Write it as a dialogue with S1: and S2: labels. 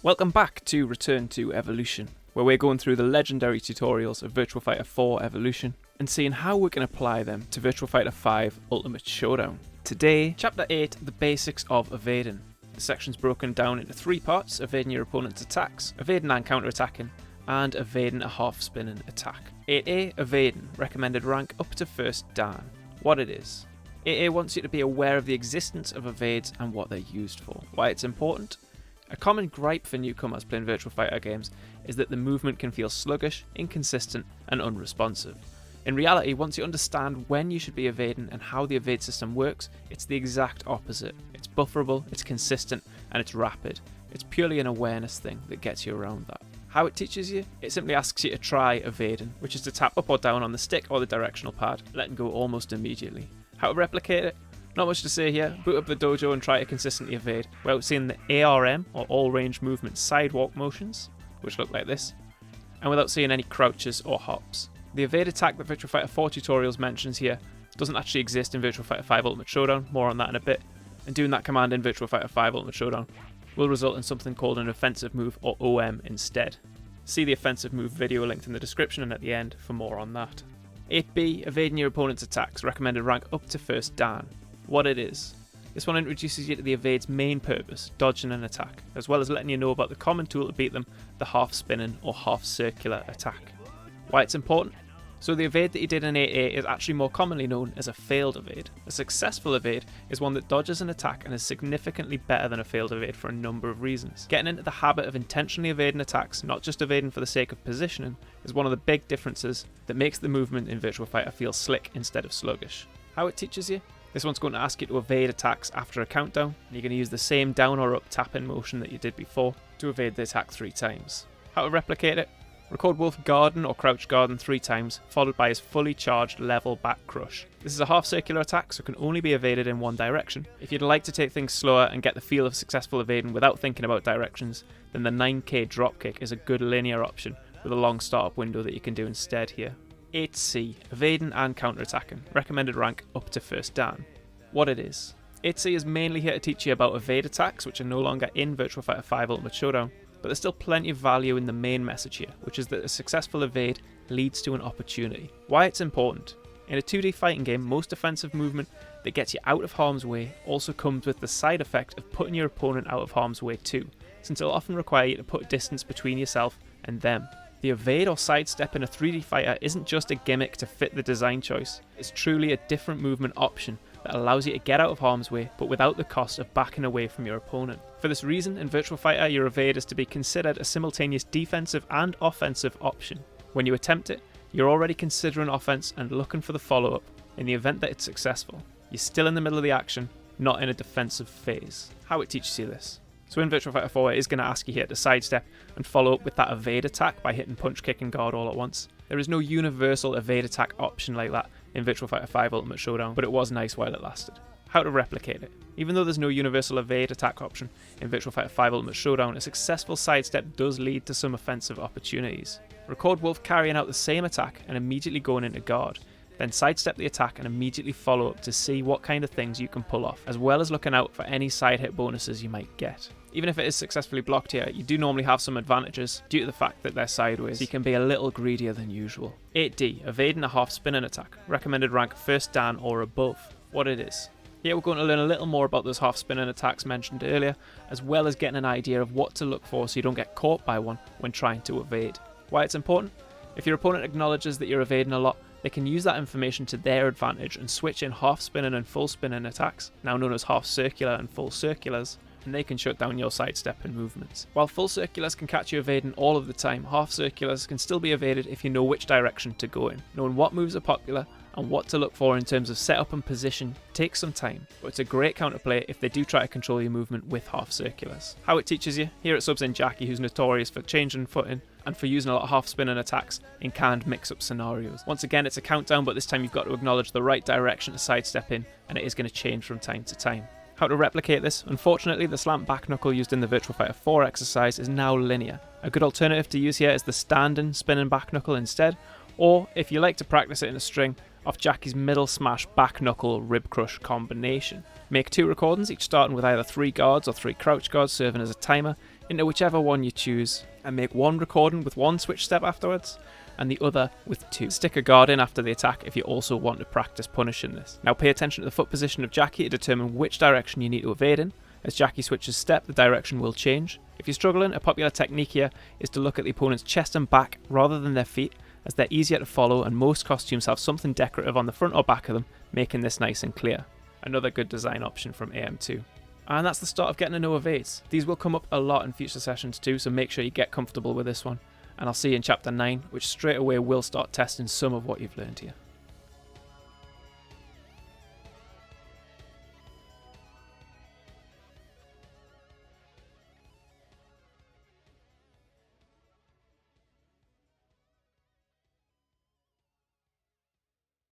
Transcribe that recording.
S1: Welcome back to Return to Evolution, where we're going through the legendary tutorials of Virtua Fighter 4 Evolution and seeing how we can apply them to Virtua Fighter 5 Ultimate Showdown. Today, Chapter 8, the basics of evading. The section's broken down into 3 parts: evading your opponent's attacks, evading and counterattacking, and evading a half-spinning attack. 8A, evading, recommended rank up to 1st Dan. What it is. 8A wants you to be aware of the existence of evades and what they're used for, why it's important. A common gripe for newcomers playing Virtua Fighter games is that the movement can feel sluggish, inconsistent, and unresponsive. In reality, once you understand when you should be evading and how the evade system works, it's the exact opposite. It's bufferable, it's consistent, and it's rapid. It's purely an awareness thing that gets you around that. How it teaches you? It simply asks you to try evading, which is to tap up or down on the stick or the directional pad, letting go almost immediately. How to replicate it? Not much to say here. Boot up the dojo and try to consistently evade without seeing the ARM, or all range movement sidewalk motions, which look like this, and without seeing any crouches or hops. The evade attack that Virtua Fighter 4 tutorials mentions here doesn't actually exist in Virtua Fighter 5 Ultimate Showdown, more on that in a bit, and doing that command in Virtua Fighter 5 Ultimate Showdown will result in something called an offensive move, or OM, instead. See the offensive move video linked in the description and at the end for more on that. 8B, evading your opponent's attacks, recommended rank up to 1st Dan. What it is. This one introduces you to the evade's main purpose, dodging an attack, as well as letting you know about the common tool to beat them, the half-spinning or half-circular attack. Why it's important? So the evade that you did in 8A is actually more commonly known as a failed evade. A successful evade is one that dodges an attack and is significantly better than a failed evade for a number of reasons. Getting into the habit of intentionally evading attacks, not just evading for the sake of positioning, is one of the big differences that makes the movement in Virtua Fighter feel slick instead of sluggish. How it teaches you? This one's going to ask you to evade attacks after a countdown, and you're going to use the same down or up tap-in motion that you did before to evade the attack 3 times. How to replicate it? Record Wolf Garden or Crouch Garden 3 times, followed by his fully charged level back crush. This is a half-circular attack, so can only be evaded in one direction. If you'd like to take things slower and get the feel of successful evading without thinking about directions, then the 9K dropkick is a good linear option with a long startup window that you can do instead here. 8C, evading and counterattacking, recommended rank up to 1st Dan. What it is. 8C is mainly here to teach you about evade attacks, which are no longer in Virtua Fighter 5 Ultimate Showdown, but there's still plenty of value in the main message here, which is that a successful evade leads to an opportunity. Why it's important. In a 2D fighting game, most offensive movement that gets you out of harm's way also comes with the side effect of putting your opponent out of harm's way too, since it'll often require you to put distance between yourself and them. The evade or sidestep in a 3D fighter isn't just a gimmick to fit the design choice, it's truly a different movement option that allows you to get out of harm's way, but without the cost of backing away from your opponent. For this reason, in Virtua Fighter, your evade is to be considered a simultaneous defensive and offensive option. When you attempt it, you're already considering offense and looking for the follow-up in the event that it's successful. You're still in the middle of the action, not in a defensive phase. How it teaches you this. So in Virtua Fighter 4, it is going to ask you here to sidestep and follow up with that evade attack by hitting punch, kick and guard all at once. There is no universal evade attack option like that in Virtua Fighter 5 Ultimate Showdown, but it was nice while it lasted. How to replicate it. Even though there's no universal evade attack option in Virtua Fighter 5 Ultimate Showdown, a successful sidestep does lead to some offensive opportunities. Record Wolf carrying out the same attack and immediately going into guard, then sidestep the attack and immediately follow up to see what kind of things you can pull off, as well as looking out for any side hit bonuses you might get. Even if it is successfully blocked here, you do normally have some advantages due to the fact that they're sideways, so you can be a little greedier than usual. 8D, evading a half-spinning attack, recommended rank 1st Dan or above. What it is. Here we're going to learn a little more about those half-spinning attacks mentioned earlier, as well as getting an idea of what to look for so you don't get caught by one when trying to evade. Why it's important? If your opponent acknowledges that you're evading a lot, they can use that information to their advantage and switch in half-spinning and full-spinning attacks, now known as half-circular and full circulars, and they can shut down your sidestep and movements. While full circulars can catch you evading all of the time, half circulars can still be evaded if you know which direction to go in. Knowing what moves are popular and what to look for in terms of setup and position takes some time, but it's a great counterplay if they do try to control your movement with half circulars. How it teaches you, here it subs in Jackie, who's notorious for changing footing and for using a lot of half spinning attacks in canned mix-up scenarios. Once again, it's a countdown, but this time you've got to acknowledge the right direction to sidestep in, and it is going to change from time to time. How to replicate this? Unfortunately, the slant back knuckle used in the Virtua Fighter 4 exercise is now linear. A good alternative to use here is the standing spinning back knuckle instead, or if you like to practice it in a string, off Jackie's middle smash back knuckle rib crush combination. Make 2 recordings, each starting with either 3 guards or 3 crouch guards serving as a timer, into whichever one you choose and make one recording with one switch step afterwards and the other with 2. Stick a guard in after the attack if you also want to practice punishing this. Now pay attention to the foot position of Jackie to determine which direction you need to evade in. As Jackie switches step, the direction will change. If you're struggling, a popular technique here is to look at the opponent's chest and back rather than their feet, as they're easier to follow and most costumes have something decorative on the front or back of them, making this nice and clear. Another good design option from AM2. And that's the start of getting to know evades. These will come up a lot in future sessions too, so make sure you get comfortable with this one. And I'll see you in chapter 9, which straight away will start testing some of what you've learned here.